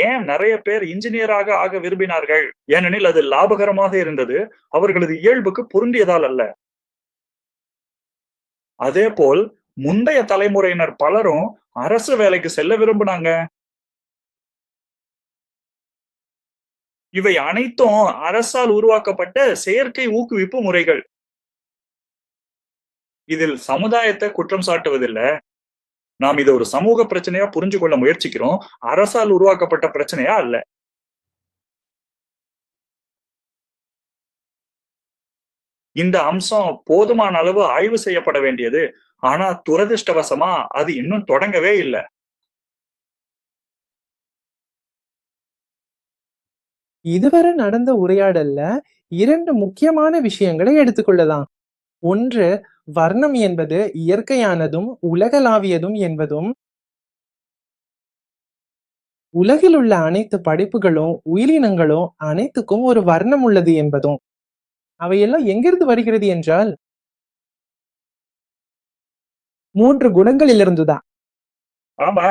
ஏன் நிறைய பேர் இன்ஜினியராக ஆக விரும்பினார்கள்? ஏனெனில் அது லாபகரமாக இருந்தது. அவர்களது இயல்புக்கு பொருந்தியதால் அல்ல. அதேபோல் முந்தைய தலைமுறையினர் பலரும் அரசு வேலைக்கு செல்ல விரும்பினாங்க. இவை அனைத்தும் அரசால் உருவாக்கப்பட்ட செயற்கை ஊக்குவிப்பு முறைகள். இதில் சமுதாயத்தை குற்றம் சாட்டுவதில்ல. நாம் இத ஒரு சமூக பிரச்சனையா புரிஞ்சு கொள்ள முயற்சிக்கிறோம். அரசால் உருவாக்கப்பட்ட பிரச்சனையா அல்ல. இந்த அம்சம் போதுமான அளவு ஆய்வு செய்யப்பட வேண்டியது. ஆனா துரதிர்ஷ்டவசமா அது இன்னும் தொடங்கவே இல்ல. இதுவரை நடந்த உரையாடல்ல 2 முக்கியமான விஷயங்களை எடுத்துக்கொள்ளலாம். ஒன்று, வர்ணம் என்பது இயற்கையானதும் உலகளாவியதும் என்பதும், உலகில் உள்ள அனைத்து படைப்புகளும் உயிரினங்களும் அனைத்துக்கும் ஒரு வர்ணம் உள்ளது என்பதும். அவையெல்லாம் எங்கிருந்து வருகிறது என்றால் 3 குணங்களிலிருந்துதான். ஆமா,